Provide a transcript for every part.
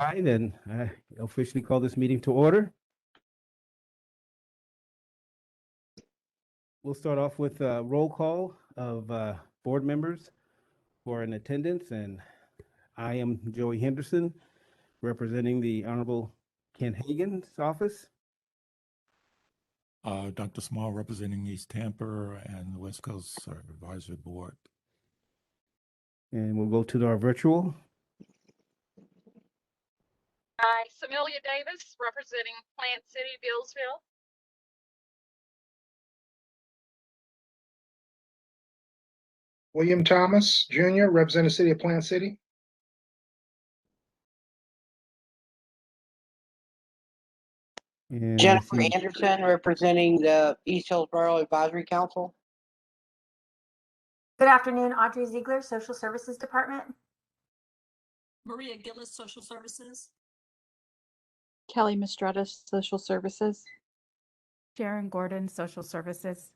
Right, then I officially call this meeting to order. We'll start off with a roll call of board members who are in attendance, and I am Joey Henderson, representing the Honorable Ken Hagan's office. Dr. Small representing East Tampa and the West Coast Advisory Board. And we'll go to our virtual. Hi, Samelia Davis, representing Plant City, Billsville. William Thomas, Jr., representing the City of Plant City. And Jennifer Anderson, representing the East Hillsborough Advisory Council. Good afternoon, Audrey Ziegler, Social Services Department. Maria Gillis, Social Services. Kelly Mistretis, Social Services. Sharon Gordon, Social Services.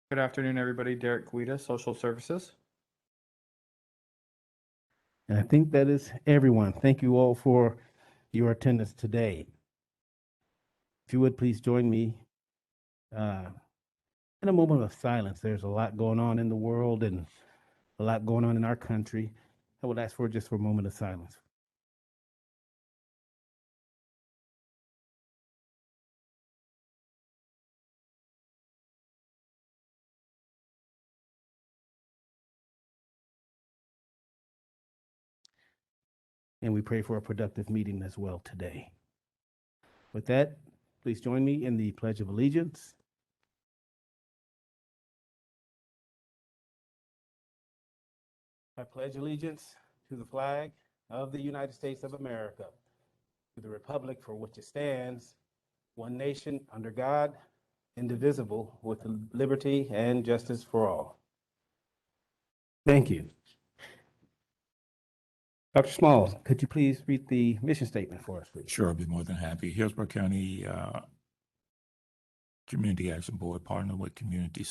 Good afternoon, everybody. Derek Guida, Social Services. And I think that is everyone. Thank you all for your attendance today. If you would please join me in a moment of silence. There's a lot going on in the world and a lot going on in our country. I would ask for just for a moment of silence. And we pray for a productive meeting as well today. With that, please join me in the Pledge of Allegiance. I pledge allegiance to the flag of the United States of America, to the republic for which it stands, one nation under God, indivisible, with liberty and justice for all. Thank you. Dr. Smalls, could you please read the mission statement for us, please? Sure, I'll be more than happy. Hillsborough County Community Action Board partner with community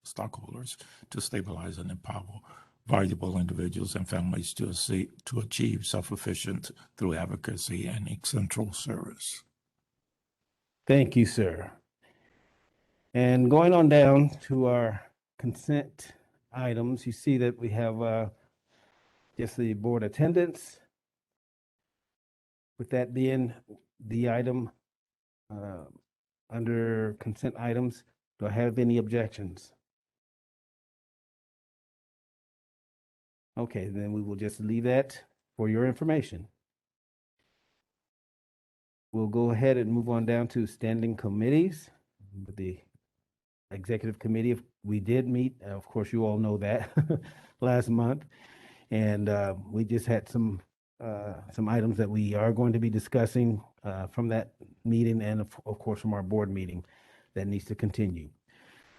stockholders to stabilize and empower valuable individuals and families to achieve self-sufficiency through advocacy and central service. Thank you, sir. And going on down to our consent items, you see that we have just the board attendance. With that being the item under consent items, do I have any objections? Okay, then we will just leave that for your information. We'll go ahead and move on down to standing committees. The executive committee, we did meet, of course, you all know that, last month. And we just had some items that we are going to be discussing from that meeting and of course from our board meeting that needs to continue.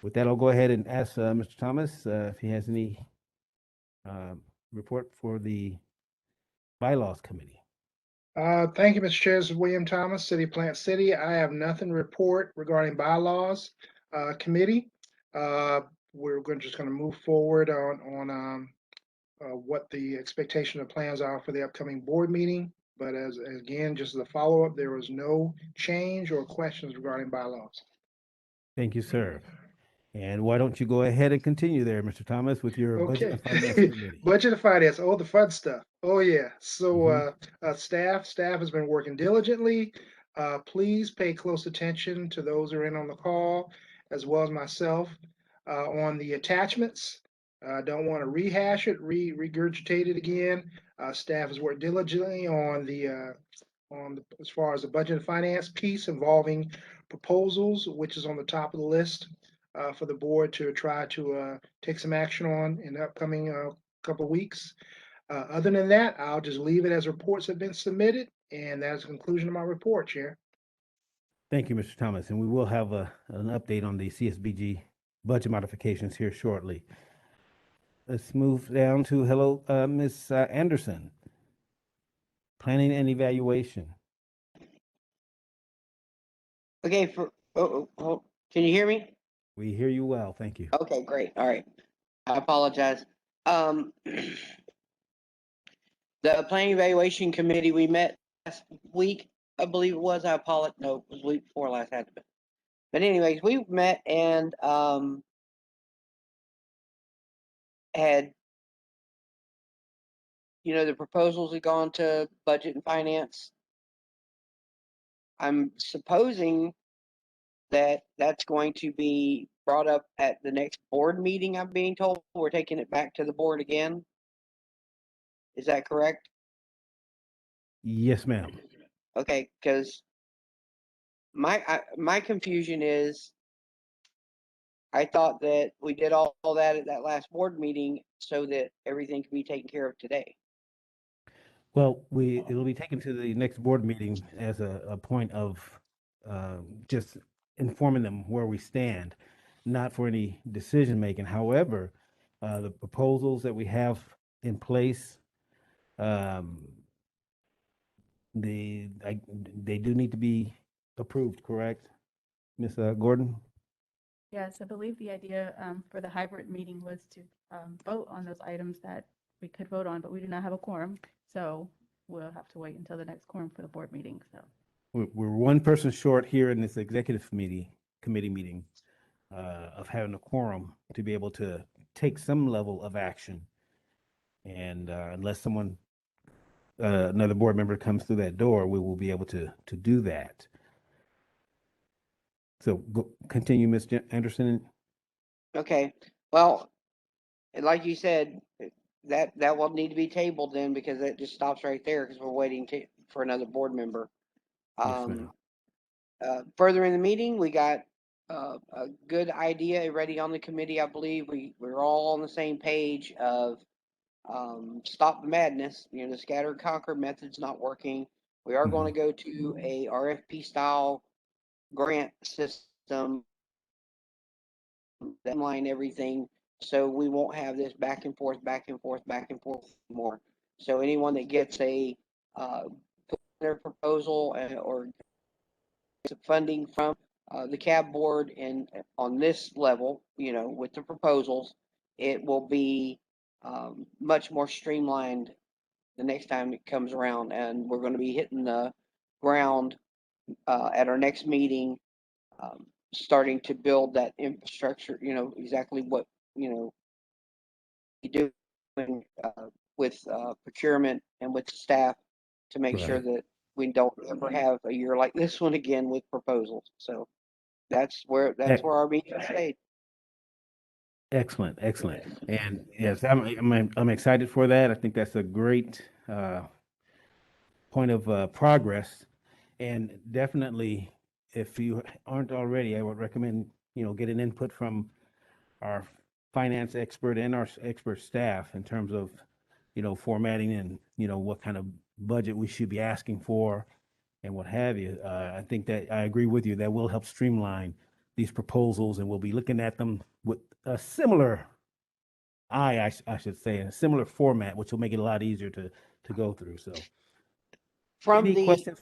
With that, I'll go ahead and ask Mr. Thomas if he has any report for the bylaws committee. Thank you, Mr. Chair. This is William Thomas, City of Plant City. I have nothing to report regarding bylaws committee. We're just going to move forward on what the expectation of plans are for the upcoming board meeting. But again, just as a follow-up, there was no change or questions regarding bylaws. Thank you, sir. And why don't you go ahead and continue there, Mr. Thomas, with your budget and finance committee. Budget and finance, oh, the fun stuff. Oh, yeah. So staff has been working diligently. Please pay close attention to those who are in on the call, as well as myself, on the attachments. Don't want to rehash it, regurgitate it again. Staff has worked diligently on the as far as the budget and finance piece involving proposals, which is on the top of the list for the board to try to take some action on in the upcoming couple of weeks. Other than that, I'll just leave it as reports have been submitted, and that is the conclusion of my report, Chair. Thank you, Mr. Thomas. And we will have an update on the CSBG budget modifications here shortly. Let's move down to Ms. Anderson. Planning and evaluation. Okay, can you hear me? We hear you well, thank you. Okay, great. All right. I apologize. The planning evaluation committee, we met last week, I believe it was. I apologize. No, it was the week before last. Had to be. But anyways, we met and had, you know, the proposals had gone to budget and finance. I'm supposing that that's going to be brought up at the next board meeting. I'm being told we're taking it back to the board again. Is that correct? Yes, ma'am. Okay, because my confusion is, I thought that we did all that at that last board meeting so that everything could be taken care of today. Well, it'll be taken to the next board meeting as a point of just informing them where we stand, not for any decision making. However, the proposals that we have in place, um, they do need to be approved, correct, Ms. Gordon? Yes, I believe the idea for the hybrid meeting was to vote on those items that we could vote on, but we do not have a quorum. So we'll have to wait until the next quorum for the board meeting. So We're one person short here in this executive committee meeting of having a quorum to be able to take some level of action. And unless another board member comes through that door, we will be able to do that. So continue, Ms. Anderson. Okay, well, and like you said, that will need to be tabled then, because it just stops right there because we're waiting for another board member. Yes, ma'am. Further in the meeting, we got a good idea ready on the committee. I believe we're all on the same page of stop the madness. You know, the scatter and conquer method's not working. We are going to go to a RFP style grant system that line everything, so we won't have this back and forth anymore. So anyone that gets a their proposal or funding from the CAB board and on this level, you know, with the proposals, it will be much more streamlined the next time it comes around. And we're going to be hitting the ground at our next meeting, starting to build that infrastructure, you know, exactly what, you know, you do with procurement and with staff to make sure Right. that we don't ever have a year like this one again with proposals. So that's where our meeting stayed. Excellent, excellent. And yes, I'm excited for that. I think that's a great point of progress. And definitely, if you aren't already, I would recommend, getting input from our finance expert and our expert staff in terms of, formatting and, what kind of budget we should be asking for and what have you. I think that I agree with you. That will help streamline these proposals, and we'll be looking at them with a similar I should say, a similar format, which will make it a lot easier to go through. So, From any the questions?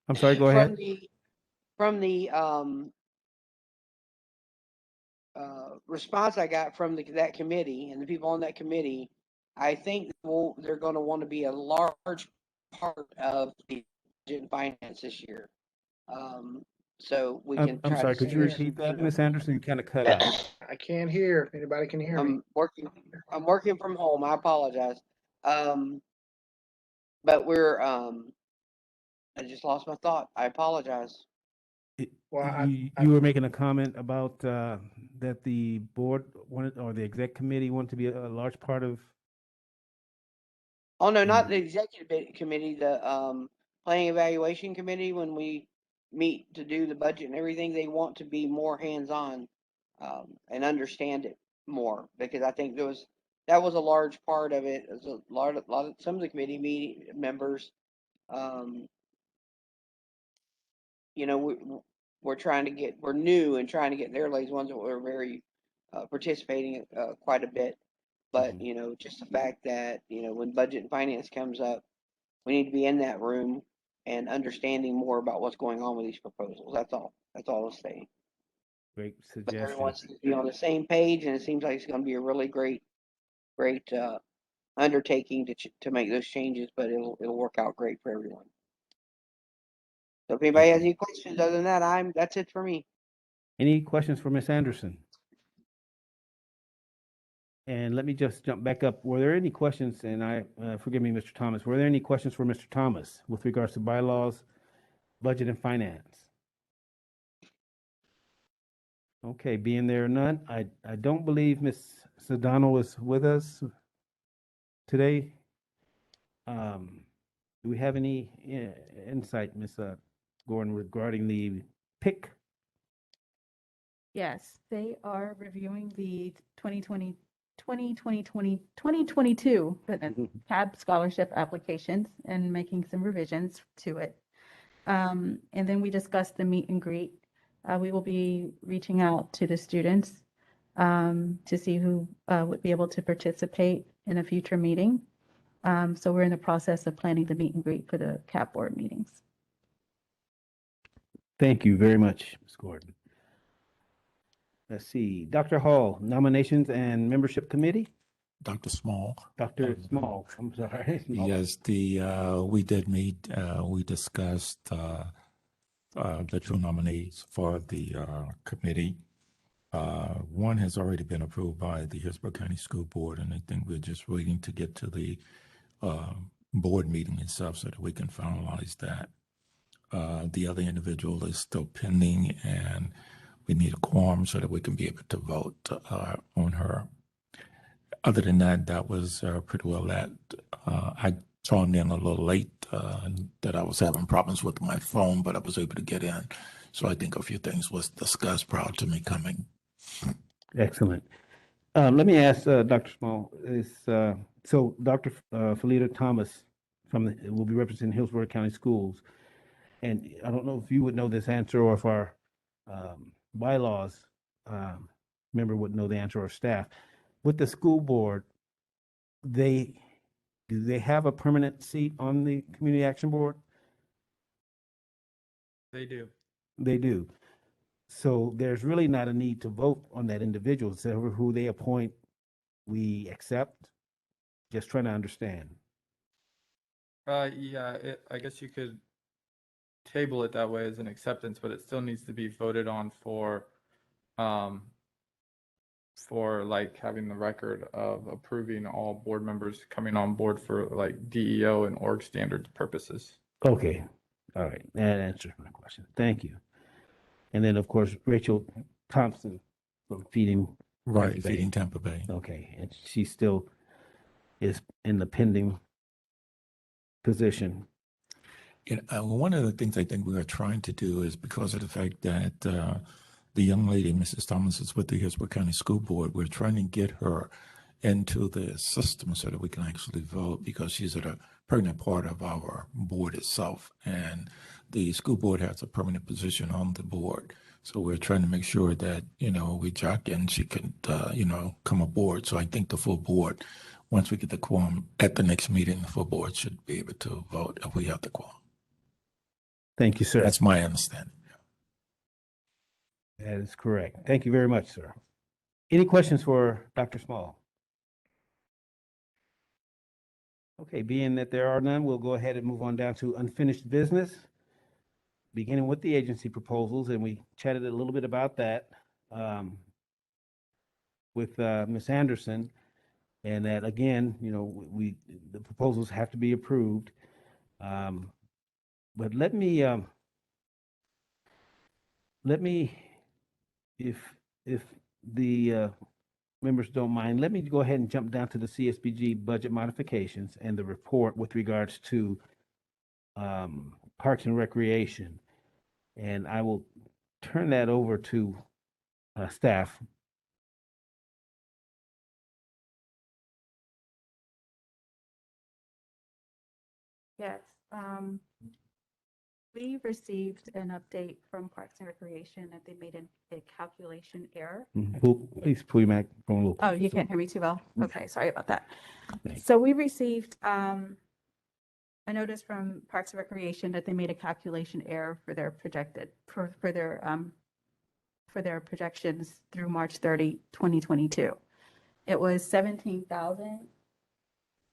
I'm sorry. Go ahead. From the response I got from that committee and the people on that committee, I think they're going to want to be a large part of the budget and finance this year. So we can I'm try sorry. to Could you repeat that, Miss Anderson? You kind of cut out. I can't hear if anybody can hear me. I'm working from home. I apologize. But I just lost my thought. I apologize. Well, You were making a comment about that the board wanted, or the exec committee wanted to be a large part of. Oh no, not the executive committee, the planning evaluation committee. When we meet to do the budget and everything, they want to be more hands-on and understand it more, because I think that was a large part of it. There's a lot of some of the committee members. You know, we're new and trying to get their legs, ones that were very participating quite a bit. But, you know, just the fact that, you know, when budget and finance comes up, we need to be in that room and understanding more about what's going on with these proposals. That's all. That's all I'm saying. Great But suggestion. everyone seems to be on the same page, and it seems like it's going to be a really great undertaking to make those changes, but it'll work out great for everyone. So if anybody has any questions other than that, that's it for me. Any questions for Ms. Anderson? And let me just jump back up. Were there any questions, and forgive me, Mr. Thomas, were there any questions for Mr. Thomas with regards to bylaws, budget, and finance? Okay, being there or none, I don't believe Ms. Cedano is with us today. Do we have any insight, Ms. Gordon, regarding the PIC? Yes, they are reviewing the 2022 CAB scholarship applications and making some revisions to it. And then we discussed the meet and greet. We will be reaching out to the students to see who would be able to participate in a future meeting. So we're in the process of planning the meet and greet for the CAB board meetings. Thank you very much, Ms. Gordon. Let's see, Dr. Hall, nominations and membership committee? Dr. Small. Dr. Small, I'm sorry. Yes, we did meet, we discussed the two nominees for the committee. One has already been approved by the Hillsborough County School Board, and I think we're just waiting to get to the board meeting itself so that we can finalize that. The other individual is still pending, and we need a quorum so that we can be able to vote on her. Other than that, that was pretty well that. I joined in a little late, that I was having problems with my phone, but I was able to get in. So I think a few things was discussed prior to me coming. Excellent. Let me ask Dr. Small, so Dr. Felita Thomas will be representing Hillsborough County Schools. And I don't know if you would know this answer or if our bylaws member would know the answer or staff. With the school board, do they have a permanent seat on the Community Action Board? They do. They do. So there's really not a need to vote on that individual. So who they appoint, we accept. Just trying to understand. Yeah, I guess you could table it that way as an acceptance, but it still needs to be voted on for like having the record of approving all board members coming on board for like DEO and org standards purposes. Okay. All right. That answers my question. Thank you. And then, of course, Rachel Thompson from Feeding. Right, Feeding Tampa Bay. Okay. And she still is in the pending position. One of the things I think we are trying to do is because of the fact that the young lady, Mrs. Thomas, is with the Hillsborough County School Board, we're trying to get her into the system so that we can actually vote because she's a permanent part of our board itself. And the school board has a permanent position on the board. So we're trying to make sure that, we jock and she can, come aboard. So I think the full board, once we get the quorum at the next meeting, the full board should be able to vote if we have the quorum. Thank you, sir. That's my understanding. That is correct. Thank you very much, sir. Any questions for Dr. Small? Okay, being that there are none, we'll go ahead and move on down to unfinished business, beginning with the agency proposals, and we chatted a little bit about that with Ms. Henderson, and that again, the proposals have to be approved. But let me, if the members don't mind, let me go ahead and jump down to the CSBG budget modifications and the report with regards to Parks and Recreation. And I will turn that over to staff. Yes, we received an update from Parks and Recreation that they made a calculation error. Please pull your microphone a little Oh, closer. you can't hear me too well? Okay, sorry about that. Thanks. So we received a notice from Parks and Recreation that they made a calculation error for their for their projections through March 30, 2022. It was 17,000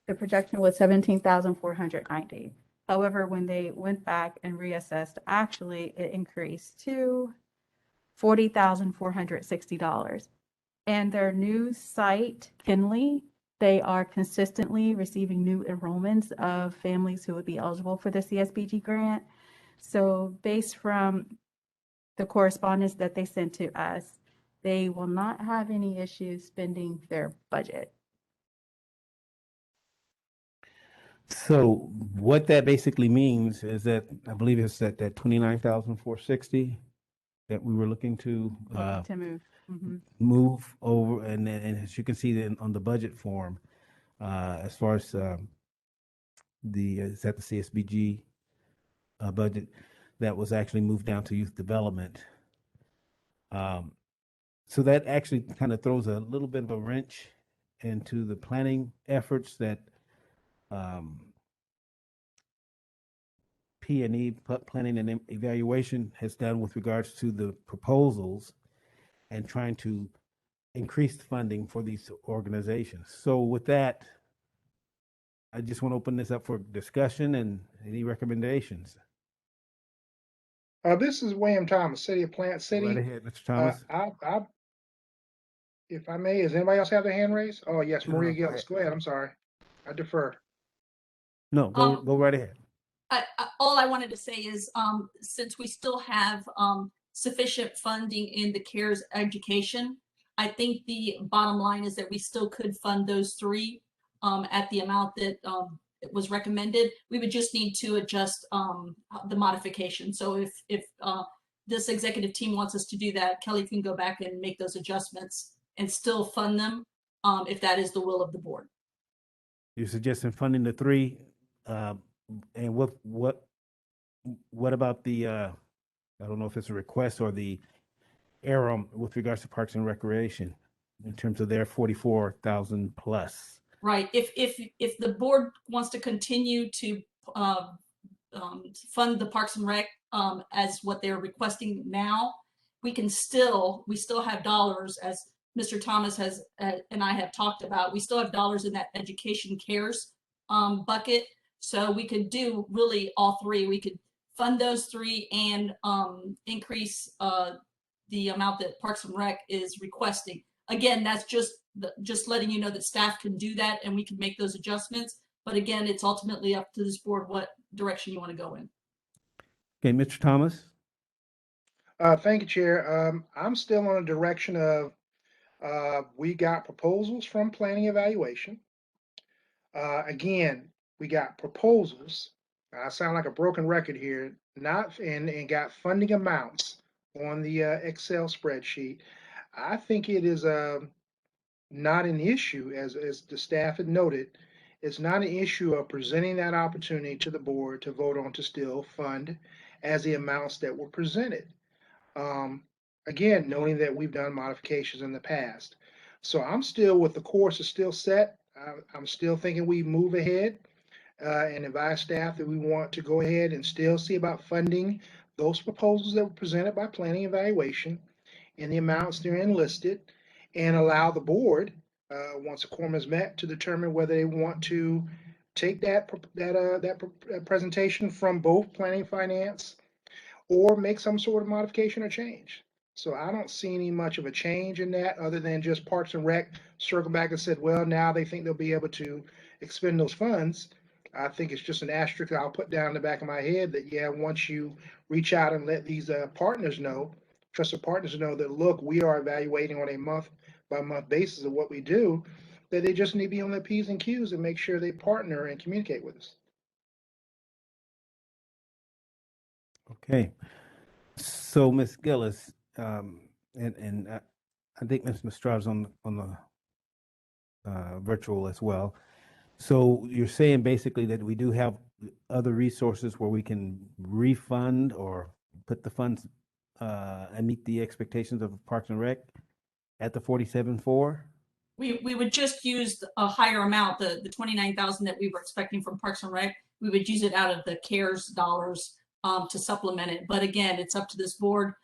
the projection was 17,490. However, when they went back and reassessed, actually it increased to $40,460. And their new site, Kinley, they are consistently receiving new enrollments of families who would be eligible for the CSBG grant. So based from the correspondence that they sent to us, they will not have any issues spending their budget. So what that basically means is that, I believe it's that 29,460 that we were looking to move. Mhm. move over, and then, and as you can see then on the budget form, as far as is that the CSBG budget that was actually moved down to youth development. So that actually kind of throws a little bit of a wrench into the planning efforts that P&E, Planning and Evaluation, has done with regards to the proposals and trying to increase funding for these organizations. So with that, I just want to open this up for discussion and any recommendations. This is William Thomas, City of Plant City. Right ahead, Mr. Thomas. If I may, does anybody else have their hand raised? Oh, yes, Maria Go Gillis. ahead. Go ahead. I'm sorry. I defer. No, go right ahead. All I wanted to say is, since we still have sufficient funding in the CARES education, I think the bottom line is that we still could fund those three at the amount that was recommended. We would just need to adjust the modification. So if this executive team wants us to do that, Kelly can go back and make those adjustments and still fund them if that is the will of the board. You're suggesting funding the three, and what about the I don't know if it's a request or the error with regards to Parks and Recreation in terms of their 44,000 plus? Right. If the board wants to continue to fund the Parks and Rec as what they're requesting now, we still have dollars, as Mr. Thomas has and I have talked about. We still have dollars in that education CARES bucket, so we could do really all three. We could fund those three and increase the amount that Parks and Rec is requesting. Again, that's just letting you know that staff can do that and we can make those adjustments. But again, it's ultimately up to this board what direction you want to go in. Okay, Mr. Thomas. Thank you, Chair. I'm still on a direction of we got proposals from Planning Evaluation. Again, we got proposals. I sound like a broken record here. And got funding amounts on the Excel spreadsheet. I think it is not an issue, as the staff had noted. It's not an issue of presenting that opportunity to the board to vote on to still fund as the amounts that were presented. Again, noting that we've done modifications in the past. So I'm still with the course is still set. I'm still thinking we move ahead and advise staff that we want to go ahead and still see about funding those proposals that were presented by Planning Evaluation in the amounts therein listed, and allow the board, once a quorum is met, to determine whether they want to take that presentation from both Planning and Finance or make some sort of modification or change. So I don't see any much of a change in that other than just Parks and Rec circle back and said, well, now they think they'll be able to expend those funds. I think it's just an asterisk I'll put down in the back of my head that, yeah, once you reach out and let these partners know, trusted partners know that, look, we are evaluating on a month by month basis of what we do, that they just need to be on their P's and Q's and make sure they partner and communicate with us. Okay. So Ms. Gillis, I think Ms. Mistrada's on the virtual as well. So you're saying basically that we do have other resources where we can refund or put the funds and meet the expectations of Parks and Rec at the 47.4? We would just use a higher amount, the 29,000 that we were expecting from Parks and Rec. We would use it out of the CARES dollars to supplement it. But again, it's up to this board.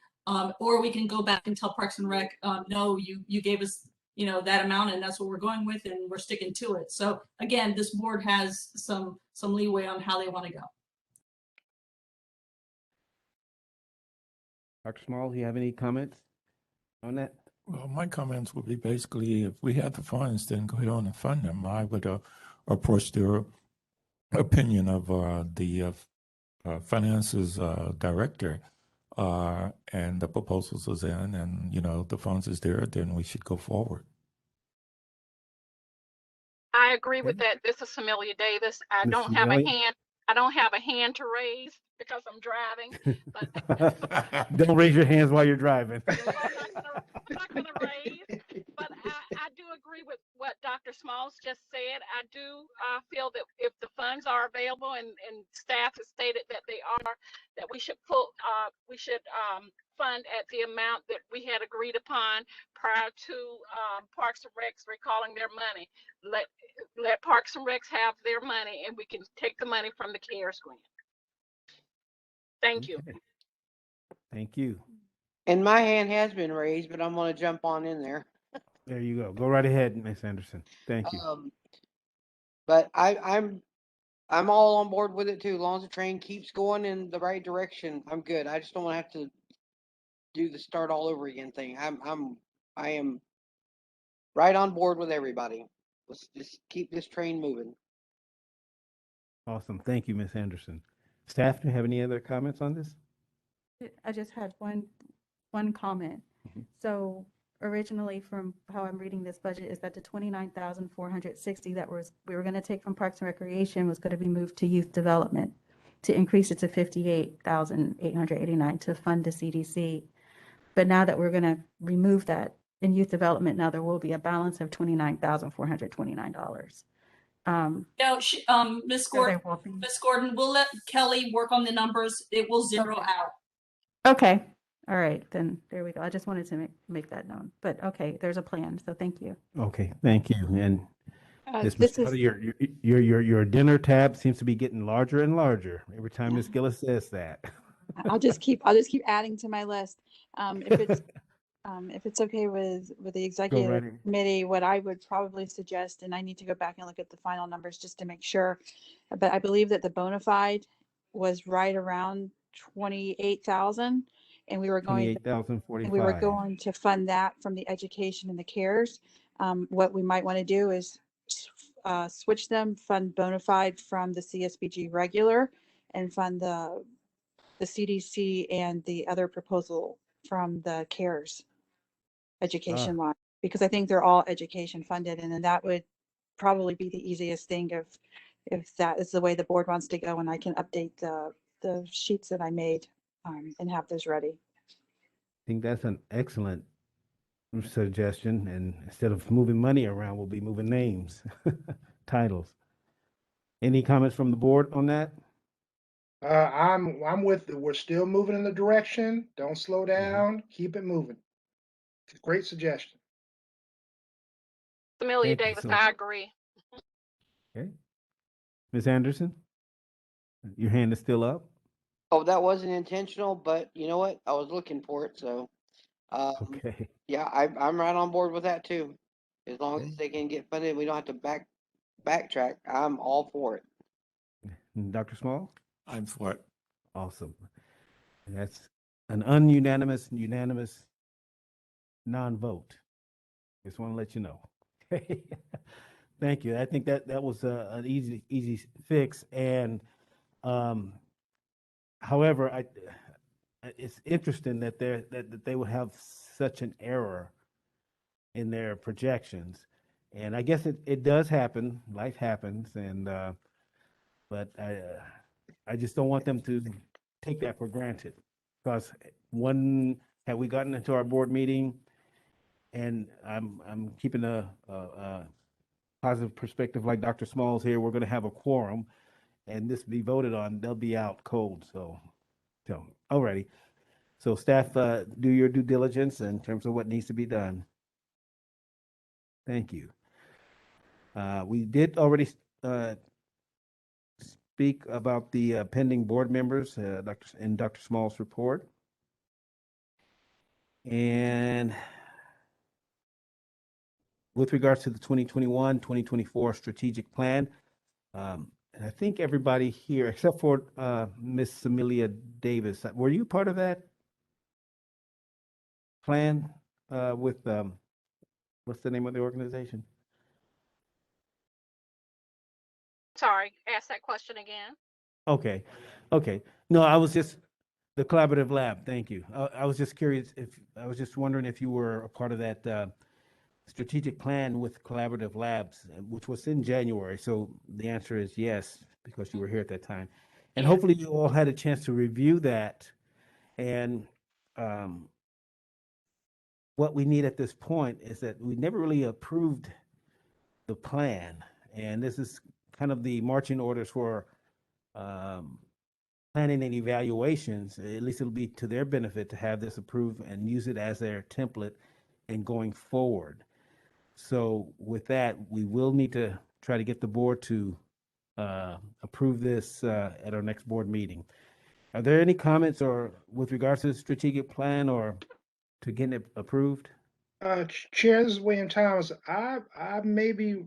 Or we can go back and tell Parks and Rec, no, you gave us you know, that amount, and that's what we're going with, and we're sticking to it. So again, this board has some leeway on how they want to go. Dr. Small, you have any comments on that? Well, my comments would be basically, if we had the funds, then go ahead on and fund them. I would approach the opinion of the finances director, and the proposals is in, and you know the funds is there, then we should go forward. I agree with that. This is Amelia Davis. I Ms. don't have a Amelia? hand. I don't have a hand to raise because I'm driving, but Don't raise your hands while you're driving. I'm not gonna raise. But I do agree with what Dr. Smalls just said. I do feel that if the funds are available and staff has stated that they are, that we should fund at the amount that we had agreed upon prior to Parks and Recs recalling their money. Let Parks and Recs have their money, and we can take the money from the CARES grant. Thank you. Okay. Thank you. And my hand has been raised, but I'm gonna jump on in there. There you go. Go right ahead, Ms. Anderson. Thank you. But I'm all on board with it too. As long as the train keeps going in the right direction, I'm good. I just don't want to have to do the start all over again thing. I am right on board with everybody. Let's just keep this train moving. Awesome. Thank you, Ms. Anderson. Staff, do you have any other comments on this? I just had one comment. Mhm. So originally, from how I'm reading this budget, is that the 29,460 that we were going to take from Parks and Recreation was going to be moved to youth development to increase it to 58,889 to fund the CDC. But now that we're going to remove that in youth development, now there will be a balance of $29,429. No, Ms. So there Gordon, will be. Ms. Gordon, we'll let Kelly work on the numbers. It will zero Okay. out. Okay. All right, then there we go. I just wanted to make that known. But okay, there's a plan. So thank you. Okay, thank you. And Ms. This Machado, is, your dinner tab seems to be getting larger and larger every time Ms. Gillis says that. I'll just keep adding to my list. If it's okay with the executive right in. committee, what I would probably suggest, and I need to go back and look at the final numbers just to make sure, but I believe that the bona fide was right around 28,000, and we were going to 28,045. fund that from the education and the CARES. What we might want to do is switch them, fund bona fide from the CSBG regular, and fund the CDC and the other proposal from the CARES education line, because I think they're all education funded, and then that would probably be the easiest thing if that is the way the board wants to go, and I can update the sheets that I made and have those ready. I think that's an excellent suggestion. And instead of moving money around, we'll be moving names, titles. Any comments from the board on that? I'm with it. We're still moving in the direction. Don't slow down. Keep it moving. Great suggestion. Amelia Thank you. Davis, So- I agree. Okay. Ms. Anderson, your hand is still up. Oh, that wasn't intentional, but you know what? I was looking for it, so Okay. yeah, I'm right on board with that too. As long Okay. as they can get funded, we don't have to backtrack. I'm all for it. And Dr. Small? I'm for it. Awesome. And that's an ununanimous, unanimous non-vote. Just want to let you know. Thank you. I think that was an easy fix. And however, it's interesting that they would have such an error in their projections. And I guess it does happen. Life happens, and but I just don't want them to take that for granted, because had we gotten into our board meeting, and I'm keeping a positive perspective like Dr. Smalls here, we're going to have a quorum, and this be voted on, they'll be out cold. So alrighty. So staff, do your due diligence in terms of what needs to be done. Thank you. We did already speak about the pending board members in Dr. Small's report. And with regards to the 2021, 2024 strategic plan. And I think everybody here, except for Miss Amelia Davis, were you part of that plan with what's the name of the organization? Sorry, ask that question again. Okay, okay. No, I was just the collaborative lab. Thank you. I was just curious if I was just wondering if you were a part of that strategic plan with collaborative labs, which was in January. So the answer is yes, because you were here at that time. And Yeah. hopefully you all had a chance to review that. And what we need at this point is that we never really approved the plan. And this is kind of the marching orders for planning and evaluations. At least it'll be to their benefit to have this approved and use it as their template and going forward. So with that, we will need to try to get the board to approve this at our next board meeting. Are there any comments or with regards to the strategic plan or to getting it approved? Chair, this is William Thomas. I may be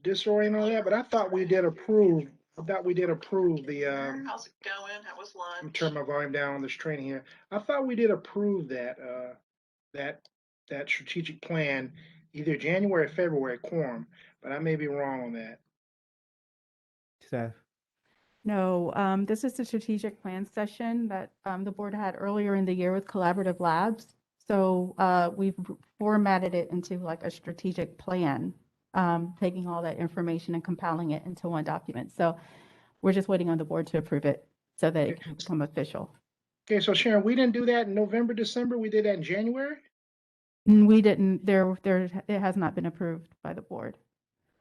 disoriented on that, but I thought we did approve. I thought we did approve the. How's it going? How was lunch? I'm turning my volume down on this training here. I thought we did approve that that strategic plan, either January or February quorum, but I may be wrong on that. Staff? No, this is the strategic plan session that the board had earlier in the year with collaborative labs. So we've formatted it into like a strategic plan, taking all that information and compiling it into one document. So we're just waiting on the board to approve it so that it can become official. Okay, so Sharon, we didn't do that in November, December. We did that in January. We didn't, it has not been approved by the board.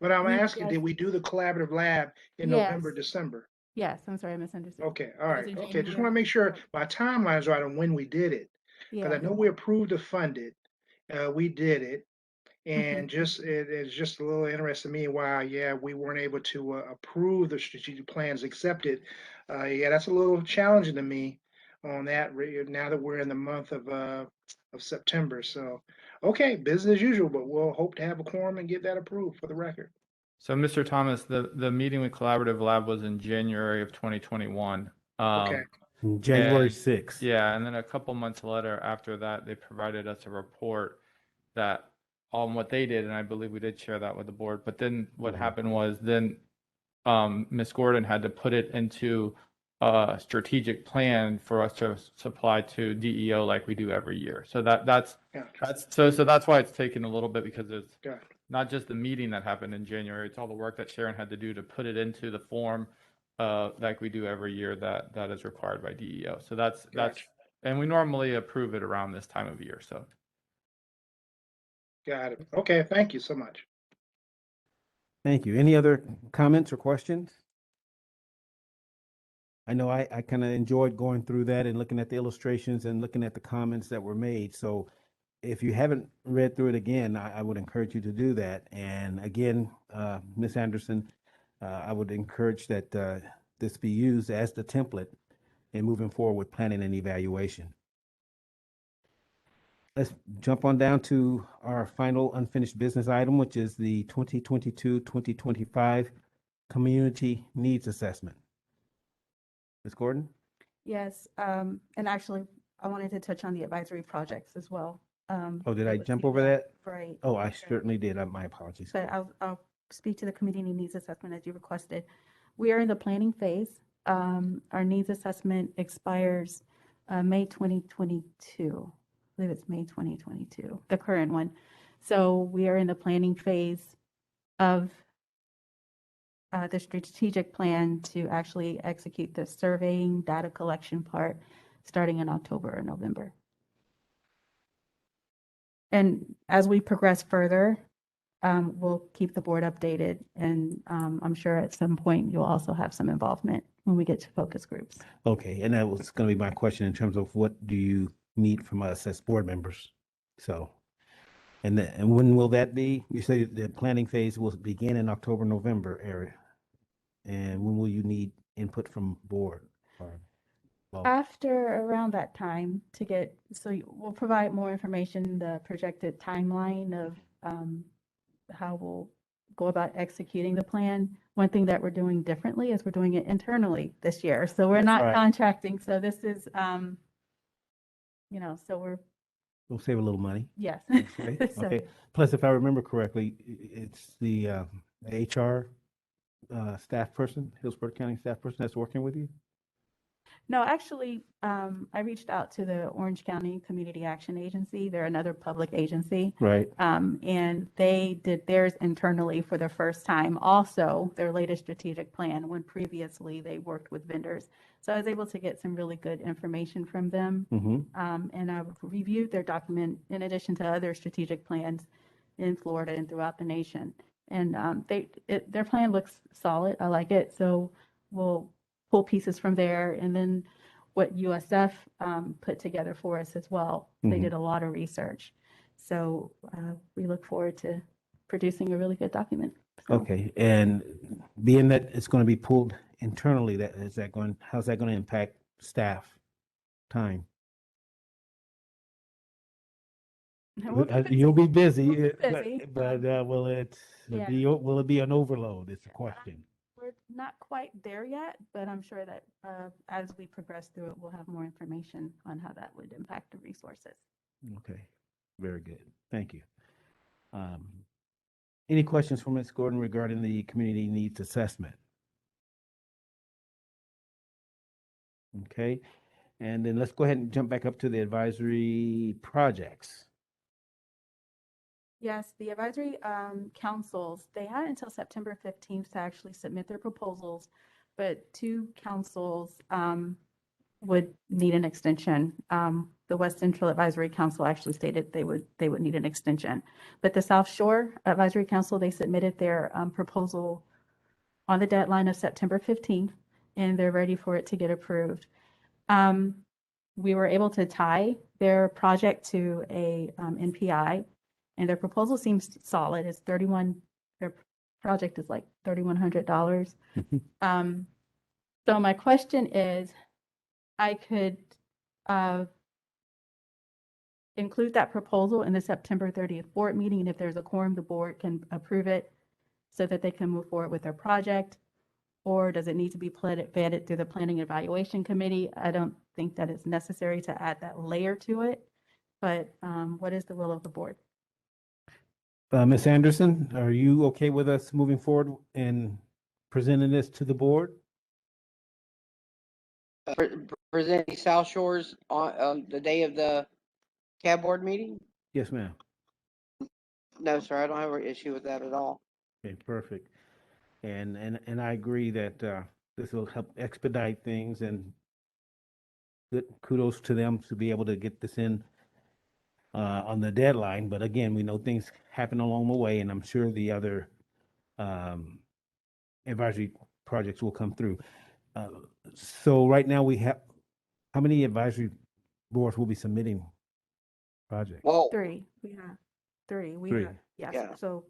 But I'm Yes. asking, did we do the collaborative lab in November, Yes. December? Yes, I'm sorry, I misunderstood. Okay, all That right. was in Okay, just January. want to make sure my timeline is right on when we did it. Because I Yeah. know we approved to fund it. We did it. And Mm-hmm. just, it's just a little interesting to me why, yeah, we weren't able to approve the strategic plans, accept it. Yeah, that's a little challenging to me on that, now that we're in the month of September. So, okay, business as usual, but we'll hope to have a quorum and get that approved for the record. So, Mr. Thomas, the meeting with Collaborative Lab was in January of 2021. Okay. January and- 6th. Yeah, and then a couple months later after that, they provided us a report that on what they did, and I believe we did share that with the board. But then what happened was then Ms. Gordon had to put it into a strategic plan for us to supply to DEO like we do every year. So that's why it's taken a little bit, because it's not just the meeting that happened in January, it's all the work that Sharon had to do to put it into the form like we do every year that is required by DEO. So that's and we normally approve it around this time of year. So Got it. Okay, thank you so much. Thank you. Any other comments or questions? I know I kind of enjoyed going through that and looking at the illustrations and looking at the comments that were made. So if you haven't read through it again, I would encourage you to do that. And again, Ms. Anderson, I would encourage that this be used as the template in moving forward with planning and evaluation. Let's jump on down to our final unfinished business item, which is the 2022-2025 Community Needs Assessment. Ms. Gordon? Yes, and actually, I wanted to touch on the advisory projects as well. Oh, did I jump over that? Right. Oh, I certainly did. My apologies. But I'll speak to the community needs assessment as you requested. We are in the planning phase. Our needs assessment expires May 2022. I believe it's May 2022, the current one. So we are in the planning phase of the strategic plan to actually execute the surveying data collection part starting in October or November. And as we progress further, we'll keep the board updated, and I'm sure at some point you'll also have some involvement when we get to focus groups. Okay, and that was going to be my question in terms of what do you need from us as board members? So, and when will that be? You say the planning phase will begin in October, November area. And when will you need input from board? After around that time to get, so we'll provide more information, the projected timeline of how we'll go about executing the plan. One thing that we're doing differently is we're doing it internally this year. So we're not Right. contracting. So this is, so We'll save a little money. yes. Okay. So- Okay. Plus, if I remember correctly, it's the HR staff person, Hillsborough County staff person that's working with you? No, actually, I reached out to the Orange County Community Action Agency. They're another public agency. Right. And they did theirs internally for the first time. Also, their latest strategic plan, when previously they worked with vendors. So I was able to get some really good information from them. Mm-hmm. And I've reviewed their document in addition to other strategic plans in Florida and throughout the nation. And their plan looks solid. I like it. So we'll pull pieces from there, and then what USF put together for us as well. They did a lot of research. So we look forward to producing a really good document. So, Okay. And being that it's going to be pulled internally, how's that going to impact staff time? we'll be busy. You'll be busy, We'll be busy. but will it be an overload? It's a question. We're not quite there yet, but I'm sure that as we progress through it, we'll have more information on how that would impact the resources. Okay, very good. Thank you. Any questions from Ms. Gordon regarding the community needs assessment? Okay, and then let's go ahead and jump back up to the advisory projects. Yes, the advisory councils, they had until September 15th to actually submit their proposals, but two councils would need an extension. The West Central Advisory Council actually stated they would need an extension. But the South Shore Advisory Council, they submitted their proposal on the deadline of September 15th, and they're ready for it to get approved. We were able to tie their project to a NPI, and their proposal seems solid. It's their project is like $3,100. So my question is, I could include that proposal in the September 30th board meeting, and if there's a quorum, the board can approve it so that they can move forward with their project. Or does it need to be vetted through the Planning Evaluation Committee? I don't think that it's necessary to add that layer to it, but what is the will of the board? Ms. Anderson, are you okay with us moving forward and presenting this to the board? Presenting South Shores on the day of the CAB board meeting? Yes, ma'am. No, sir, I don't have an issue with that at all. Okay, perfect. And I agree that this will help expedite things, and good kudos to them to be able to get this in on the deadline. But again, we know things happen along the way, and I'm sure the other advisory projects will come through. So right now we have, how many advisory boards will be submitting projects? Well, Three. We have three. Three. Yes. Yeah. So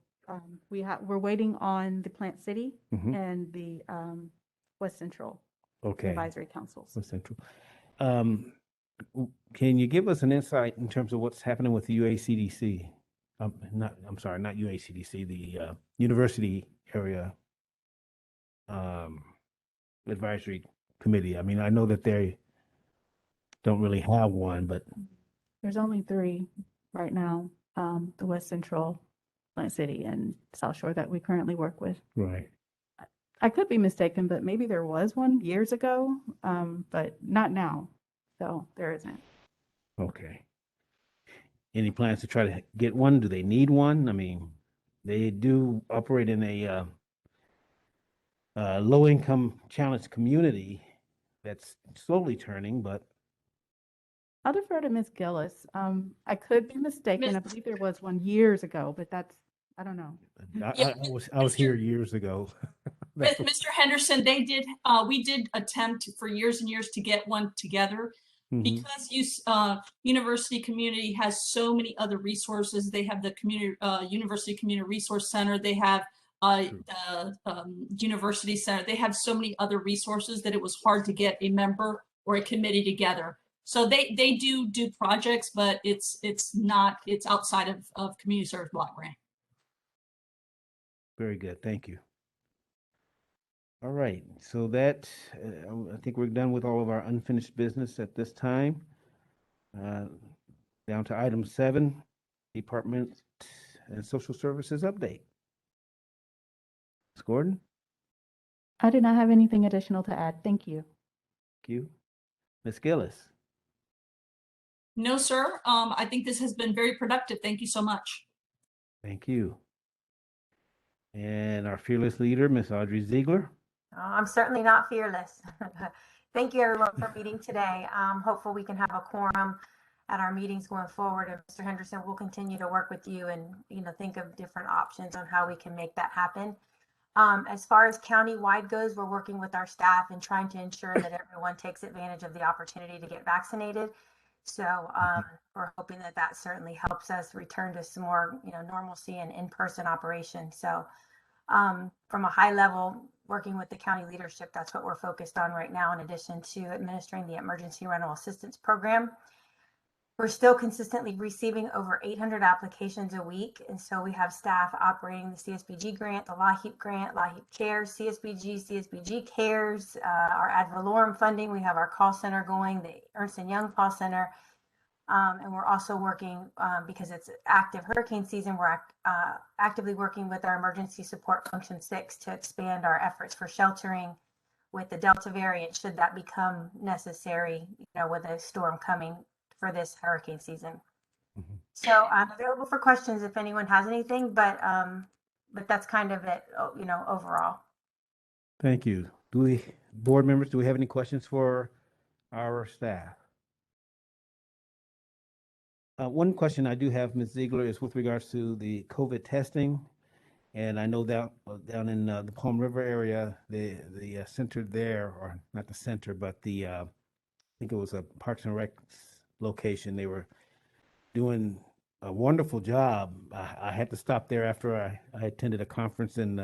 we're waiting on the Plant City Mhm. and the West Central Okay. Advisory Councils. West Central. Can you give us an insight in terms of what's happening with the UACDC? Not UACDC, the University Area Advisory Committee. I mean, I know that they don't really have one, but There's only three right now, the West Central, Plant City, and South Shore that we currently work with. right. I could be mistaken, but maybe there was one years ago, but not now. So there isn't. Okay. Any plans to try to get one? Do they need one? I mean, they do operate in a low-income challenged community that's slowly turning, but I'll defer to Ms. Gillis. I could be mistaken. I believe there was one years ago, but I don't know. I was here years ago. That's what- Mr. Henderson, we did attempt for years and years to get one together. Mhm. Because University Community has so many other resources. They have the University Community Resource Center. They have the University Center. They have so many other resources that it was hard to get a member or a committee together. So they do projects, but it's outside of community service block grant. Very good. Thank you. All right. So that, I think we're done with all of our unfinished business at this time. Down to item 7, Department and Social Services update. Ms. Gordon, I do not have anything additional to add. Thank you. thank you. Ms. Gillis, No, sir. I think this has been very productive. Thank you so much. thank you. And our fearless leader, Ms. Audrey Ziegler. I'm certainly not fearless. Thank you, everyone, for meeting today. Hopefully we can have a quorum at our meetings going forward. And Mr. Henderson will continue to work with you and, think of different options on how we can make that happen. As far as county-wide goes, we're working with our staff and trying to ensure that everyone takes advantage of the opportunity to get vaccinated. So we're hoping that that certainly helps us return to some more, normalcy and in-person operation. So from a high level, working with the county leadership, that's what we're focused on right now, in addition to administering the emergency rental assistance program. We're still consistently receiving over 800 applications a week. And so we have staff operating the CSBG grant, the LAHEAP grant, LAHEAP Cares, CSBG Cares, our ad valorem funding. We have our call center going, the Ernst & Young call center. And we're also working, because it's active hurricane season, we're actively working with our emergency support function 6 to expand our efforts for sheltering with the Delta variant, should that become necessary, with a storm coming for this hurricane season. Mhm. So I'm available for questions if anyone has anything, but that's kind of it, overall. Thank you. Board members, do we have any questions for our staff? One question I do have, Ms. Ziegler, is with regards to the COVID testing. And I know that down in the Palm River area, the center there, or not the center, but I think it was a Parks and Rec location, they were doing a wonderful job. I had to stop there after I attended a conference in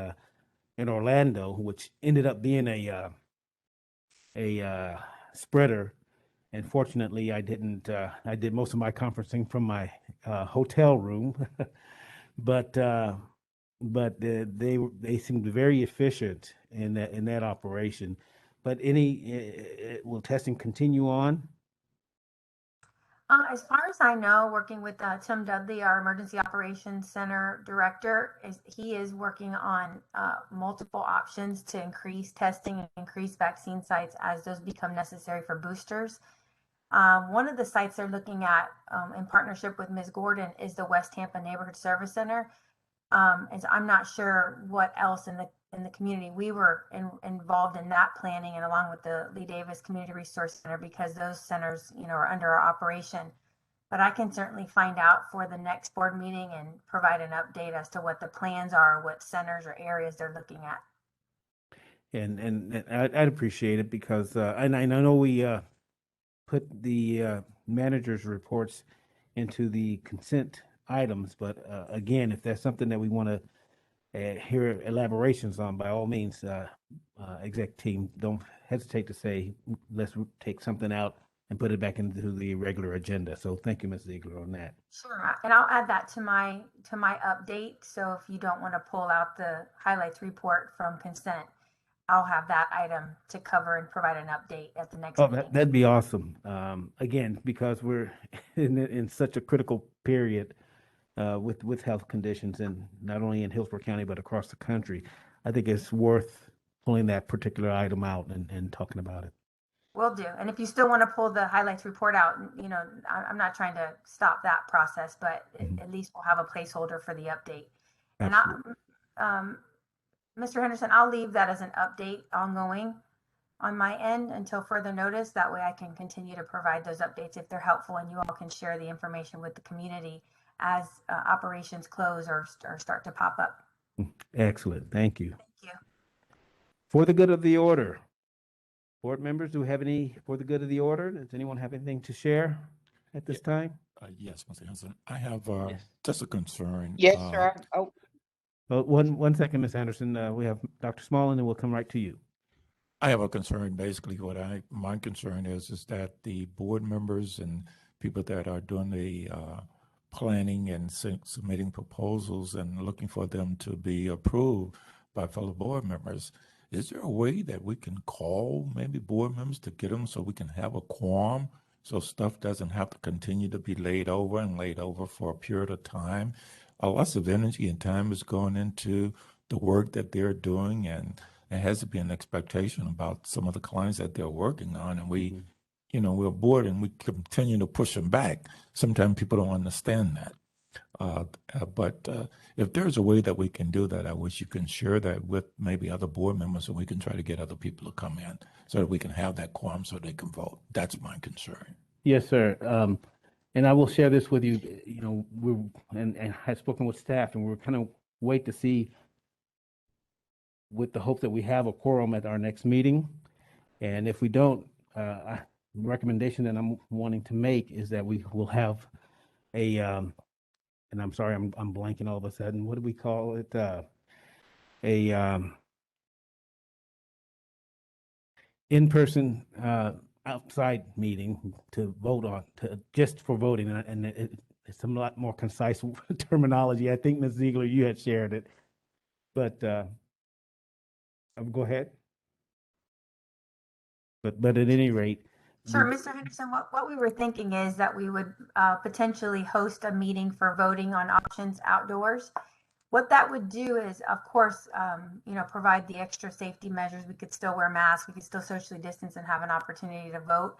Orlando, which ended up being a spreader. And fortunately, I didn't. I did most of my conferencing from my hotel room, but they seemed very efficient in that operation. But will testing continue on? As far as I know, working with Tim Dudley, our Emergency Operations Center director, he is working on multiple options to increase testing and increase vaccine sites as those become necessary for boosters. One of the sites they're looking at in partnership with Ms. Gordon is the West Tampa Neighborhood Service Center. And I'm not sure what else in the community. We were involved in that planning, and along with the Lee Davis Community Resource Center, because those centers, are under our operation. But I can certainly find out for the next board meeting and provide an update as to what the plans are, what centers or areas they're looking at. And I'd appreciate it, because and I know we put the manager's reports into the consent items, but again, if that's something that we want to hear elaborations on, by all means, exec team, don't hesitate to say, let's take something out and put it back into the regular agenda. So thank you, Ms. Ziegler, on that. Sure, and I'll add that to my update. So if you don't want to pull out the highlights report from consent, I'll have that item to cover and provide an update at the next meeting. That'd be awesome. Again, because we're in such a critical period with health conditions, and not only in Hillsborough County, but across the country. I think it's worth pulling that particular item out and talking about it. Will do. And if you still want to pull the highlights report out, I'm not trying to stop that process, but at least we'll have a placeholder for the update. Absolutely. And Mr. Henderson, I'll leave that as an update ongoing on my end until further notice. That way I can continue to provide those updates if they're helpful, and you all can share the information with the community as operations close or start to pop up. Excellent. Thank you. Thank you. For the good of the order, board members, do we have any for the good of the order? Does anyone have anything to share at this time? Yes, Mr. Henderson. I have Yes. just a concern. Yes, sir. Well, one second, Ms. Anderson. We have Dr. Small, and then we'll come right to you. I have a concern. Basically, my concern is that the board members and people that are doing the planning and submitting proposals and looking for them to be approved by fellow board members. Is there a way that we can call maybe board members to get them so we can have a quorum so stuff doesn't have to continue to be laid over and laid over for a period of time? Lots of energy and time is going into the work that they're doing, and there has to be an expectation about some of the clients that they're working on, and we, we're bored and we continue to push them back. Sometimes people don't understand that. But if there's a way that we can do that, I wish you can share that with maybe other board members so we can try to get other people to come in so that we can have that quorum so they can vote. That's my concern. Yes, sir. And I will share this with you. And I had spoken with staff, and we're kind of wait to see with the hope that we have a quorum at our next meeting. And if we don't, recommendation that I'm wanting to make is that we will have a, and I'm sorry, I'm blanking all of a sudden. What do we call it? In-person outside meeting to vote on, just for voting, and it's a lot more concise terminology. I think Ms. Ziegler, you had shared it, but go ahead. But at any rate. Sure, Mr. Henderson, what we were thinking is that we would potentially host a meeting for voting on options outdoors. What that would do is, of course, provide the extra safety measures. We could still wear masks, we could still socially distance and have an opportunity to vote.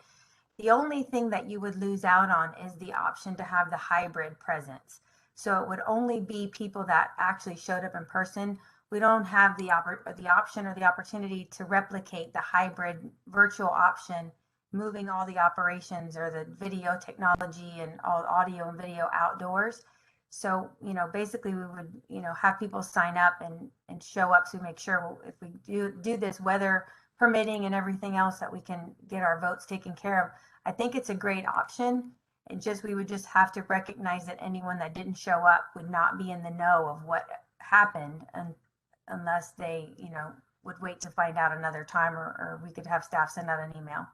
The only thing that you would lose out on is the option to have the hybrid presence. So it would only be people that actually showed up in person. We don't have the option or the opportunity to replicate the hybrid virtual option, moving all the operations or the video technology and all audio and video outdoors. So, basically we would, have people sign up and show up to make sure if we do this, weather permitting and everything else, that we can get our votes taken care of. I think it's a great option. We would just have to recognize that anyone that didn't show up would not be in the know of what happened, and unless they, would wait to find out another time, or we could have staff send out an email.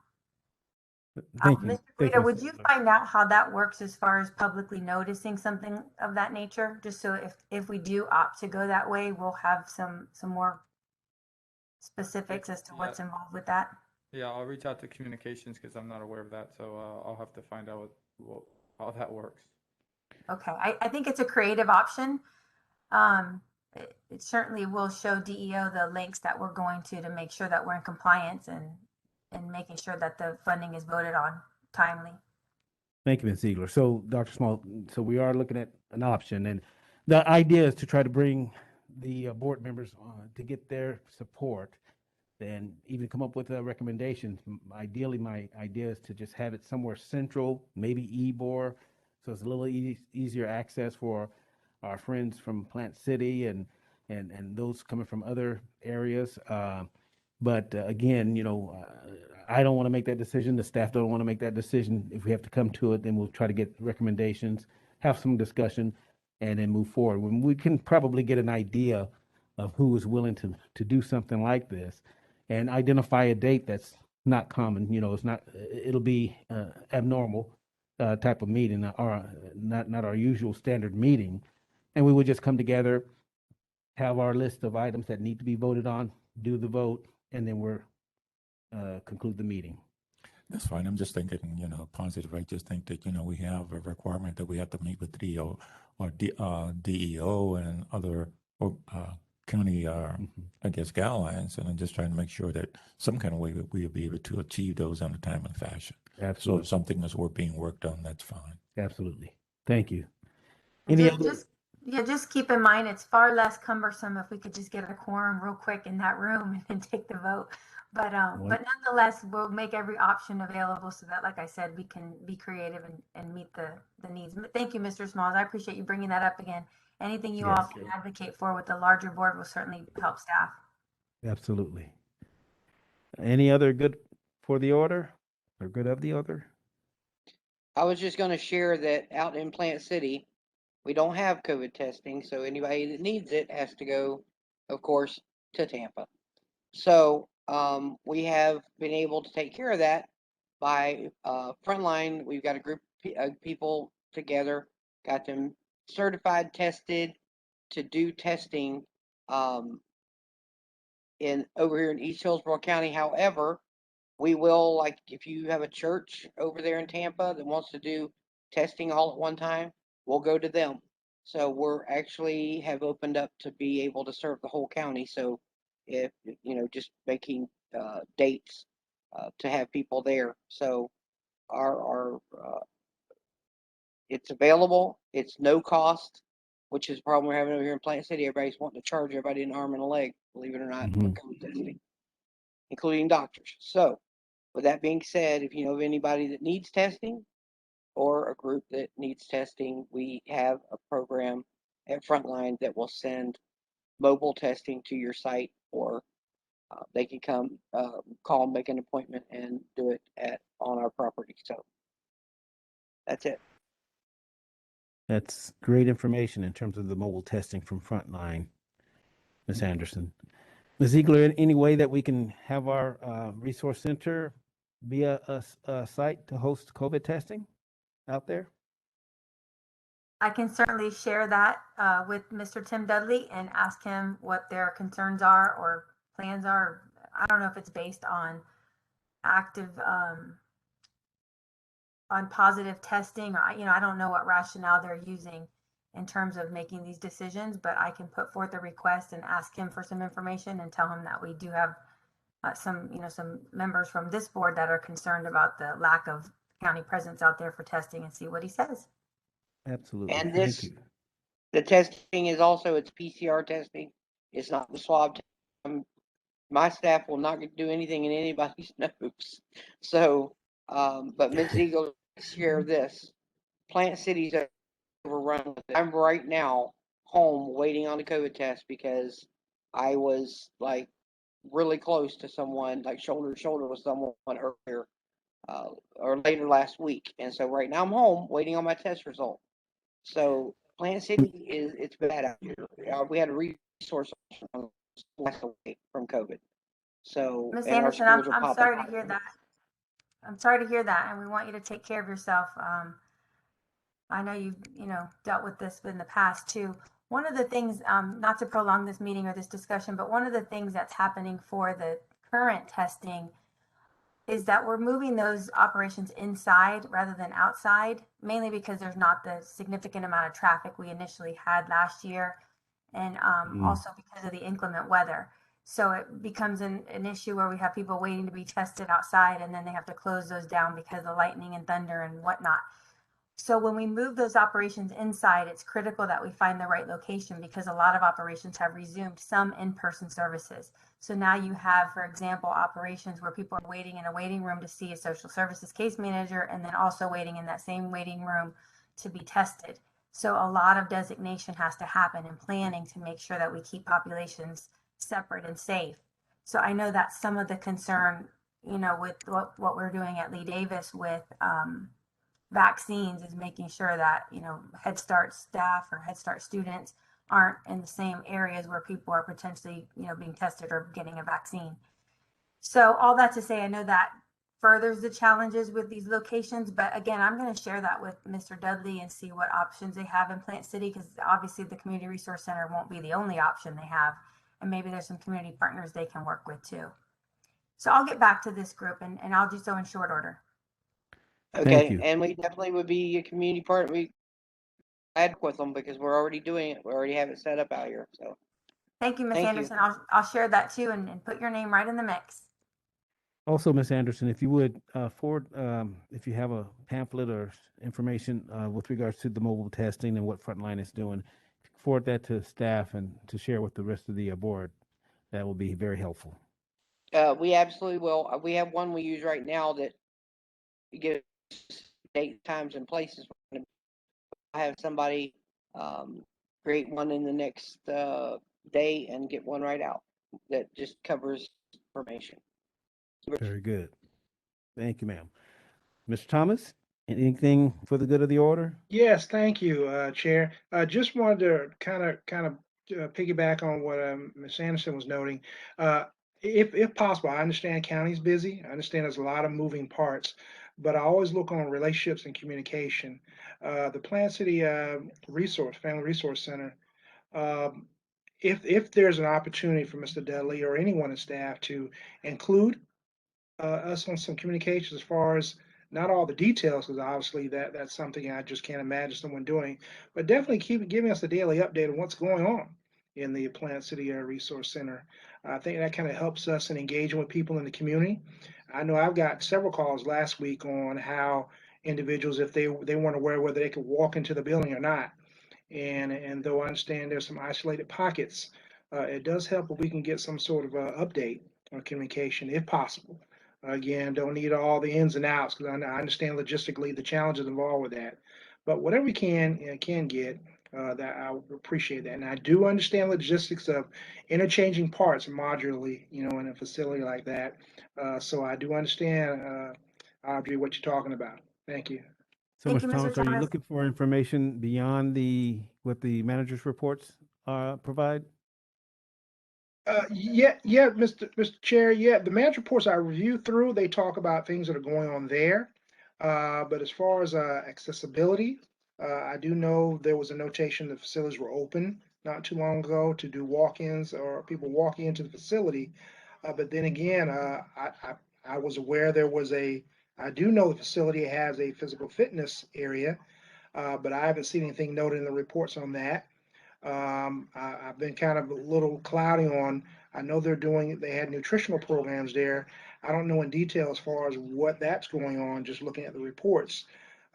Thank you. Mr. Felita, would you find out how that works as far as publicly noticing something of that nature? Just so if we do opt to go that way, we'll have some more specifics as to what's involved with that. Yeah, I'll reach out to communications because I'm not aware of that. So I'll have to find out how that works. Okay. I think it's a creative option. It certainly will show DEO the links that we're going to make sure that we're in compliance and making sure that the funding is voted on timely. Thank you, Ms. Ziegler. So, Dr. Small, so we are looking at an option, and the idea is to try to bring the board members on to get their support and even come up with a recommendation. Ideally, my idea is to just have it somewhere central, maybe Ybor, so it's a little easier access for our friends from Plant City and those coming from other areas. But again, I don't want to make that decision. The staff don't want to make that decision. If we have to come to it, then we'll try to get recommendations, have some discussion, and then move forward. When we can probably get an idea of who is willing to do something like this and identify a date that's not common. It'll be abnormal type of meeting, or not our usual standard meeting. And we would just come together, have our list of items that need to be voted on, do the vote, and then we're conclude the meeting. That's fine. I'm just thinking, positive. I just think that, we have a requirement that we have to meet with DEO or DEO and other county, I guess, guidelines. And I'm just trying to make sure that some kind of way that we'll be able to achieve those in a timely fashion. Absolutely. So if something is being worked on, that's fine. Absolutely. Thank you. Just keep in mind, it's far less cumbersome if we could just get a quorum real quick in that room and take the vote. But nonetheless, we'll make every option available so that, like I said, we can be creative and meet the needs. Thank you, Mr. Smalls. I appreciate you bringing that up again. Anything you all can advocate for with the larger board will certainly help staff. Absolutely. Any other good for the order or good of the order? I was just going to share that out in Plant City, we don't have COVID testing, so anybody that needs it has to go, of course, to Tampa. So we have been able to take care of that by Frontline. We've got a group of people together got them certified, tested to do testing in over here in East Hillsborough County. However, we will, like, if you have a church over there in Tampa that wants to do testing all at one time, we'll go to them. So we're actually have opened up to be able to serve the whole county. So if, you know, just making dates to have people there. So our it's available. It's no cost, which is the problem we're having over here in Plant City. Everybody's wanting to charge everybody an arm and a leg, believe it or not, for COVID testing, including doctors. So with that being said, if you know of anybody that needs testing or a group that needs testing, we have a program at Frontline that will send mobile testing to your site, or they can come call, make an appointment, and do it on our property. So that's it. That's great information in terms of the mobile testing from Frontline, Ms. Anderson. Ms. Ziegler, any way that we can have our resource center be a site to host COVID testing out there? I can certainly share that with Mr. Tim Dudley and ask him what their concerns are or plans are. I don't know if it's based on active, on positive testing, or, you know, I don't know what rationale they're using in terms of making these decisions, but I can put forth a request and ask him for some information and tell him that we do have some members from this board that are concerned about the lack of county presence out there for testing, and see what he says. Absolutely. And Thank this, you. the testing is also, it's PCR testing. It's not the swab testing. My staff will not do anything in anybody's nose. So, but Ms. Eagle, share this. Plant City's overrun with it. I'm right now home waiting on a COVID test because I was like really close to someone, like shoulder to shoulder with someone earlier or later last week. And so right now I'm home waiting on my test result. So Plant City it's bad out here. We had a resource from COVID. So, Ms. and our Anderson, schools are I'm popping. sorry to hear that. I'm sorry to hear that, and we want you to take care of yourself. I know you've, dealt with this in the past too. One of the things, not to prolong this meeting or this discussion, but one of the things that's happening for the current testing is that we're moving those operations inside rather than outside, mainly because there's not the significant amount of traffic we initially had last year, and also because of the inclement weather. So it becomes an issue where we have people waiting to be tested outside, and then they have to close those down because of lightning and thunder and whatnot. So when we move those operations inside, it's critical that we find the right location, because a lot of operations have resumed some in-person services. So now you have, for example, operations where people are waiting in a waiting room to see a social services case manager, and then also waiting in that same waiting room to be tested. So a lot of designation has to happen and planning to make sure that we keep populations separate and safe. So I know that's some of the concern, with what we're doing at Lee Davis with vaccines, is making sure that, Head Start staff or Head Start students aren't in the same areas where people are potentially, being tested or getting a vaccine. So all that to say, I know that furthers the challenges with these locations, but again, I'm going to share that with Mr. Dudley and see what options they have in Plant City, because obviously the Community Resource Center won't be the only option they have, and maybe there's some community partners they can work with too. So I'll get back to this group, and I'll do so in short order. Okay, and we definitely would be a community partner. We add with them because we're already doing it. We already have it set up out here. So thank you, Ms. Anderson. I'll share that too, and put your name right in the mix. Also, Ms. Anderson, if you would forward, if you have a pamphlet or information with regards to the mobile testing and what Frontline is doing, forward that to staff and to share with the rest of the board. That will be very helpful. We absolutely will. We have one we use right now that gives date, times, and places. I have somebody create one in the next day and get one right out that just covers information. Very good. Thank you, ma'am. Mr. Thomas, anything for the good of the order? Yes, thank you, Chair. I just wanted to kind of piggyback on what Ms. Anderson was noting. If possible, I understand county's busy. I understand there's a lot of moving parts, but I always look on relationships and communication. The Plant City Family Resource Center, um, if there's an opportunity for Mr. Dudley or anyone in staff to include us on some communications as far as not all the details, because obviously that's something I just can't imagine someone doing, but definitely keep giving us a daily update on what's going on in the Plant City Resource Center. I think that kind of helps us in engaging with people in the community. I know I've got several calls last week on how individuals, if they weren't aware whether they could walk into the building or not, and though I understand there's some isolated pockets, it does help if we can get some sort of update on communication if possible. Again, don't need all the ins and outs because I understand logistically the challenges involved with that. But whatever we can get, that I would appreciate that. And I do understand logistics of interchanging parts modularly, in a facility like that. So I do understand, Audrey, what you're talking about. Thank you. So, Thank Mr. you, Mr. Thomas, are you Thomas. looking for information beyond what the manager's reports provide? Yeah, Mr. Chair. Yeah, the manager reports I reviewed through, they talk about things that are going on there. But as far as accessibility, I do know there was a notation the facilities were open not too long ago to do walk-ins or people walking into the facility. But then again, I was aware I do know the facility has a physical fitness area, but I haven't seen anything noted in the reports on that. I've been kind of a little cloudy on, I know they had nutritional programs there. I don't know in detail as far as what that's going on, just looking at the reports.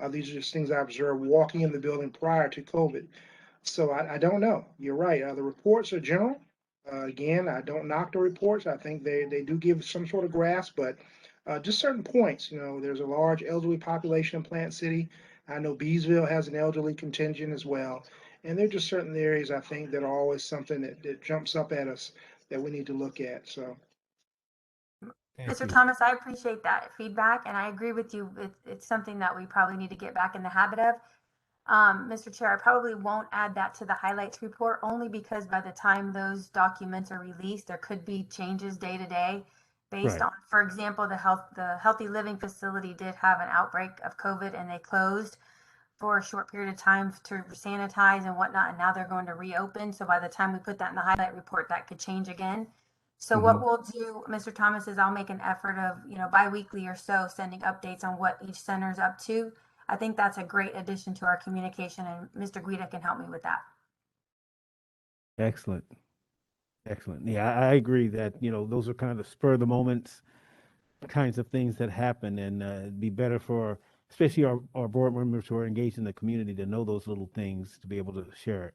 These are just things I observed walking in the building prior to COVID. So I don't know. You're right. The reports are general. Again, I don't knock the reports. I think they do give some sort of grasp, but just certain points. There's a large elderly population in Plant City. I know Beesville has an elderly contingent as well. And there are just certain areas I think that are always something that jumps up at us that we need to look at. So, Thank Mr. you. Thomas, I appreciate that feedback, and I agree with you. It's something that we probably need to get back in the habit of. Mr. Chair, I probably won't add that to the highlights report only because by the time those documents are released, there could be changes day to day based Right. on, for example, the Healthy Living facility did have an outbreak of COVID and they closed for a short period of time to sanitize and whatnot, and now they're going to reopen. So by the time we put that in the highlight report, that could change again. So what we'll do, Mr. Thomas, is I'll make an effort of, bi-weekly or so sending updates on what each center is up to. I think that's a great addition to our communication, and Mr. Guida can help me with that. Excellent. Excellent. Yeah, I agree that, those are kind of the spur of the moments kinds of things that happen, and it'd be better for, especially our board members who are engaged in the community, to know those little things, to be able to share it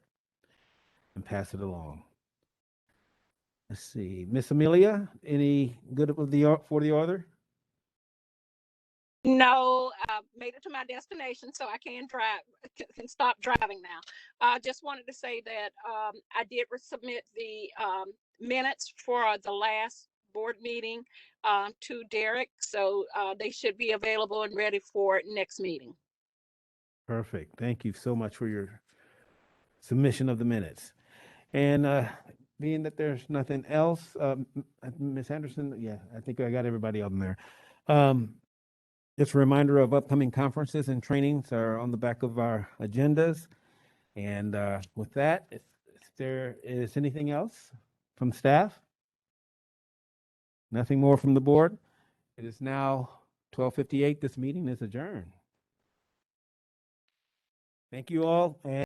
and pass it along. Let's see, Miss Amelia, any good for the order? No, made it to my destination, so I can can stop driving now. I just wanted to say that I did submit the minutes for the last board meeting to Derek, so they should be available and ready for next meeting. Perfect. Thank you so much for your submission of the minutes. And being that there's nothing else, Ms. Henderson, yeah, I think I got everybody on there. Just a reminder of upcoming conferences and trainings are on the back of our agendas. And with that, if there is anything else from staff? Nothing more from the board? It is now 12:58. This meeting is adjourned. Thank you all. And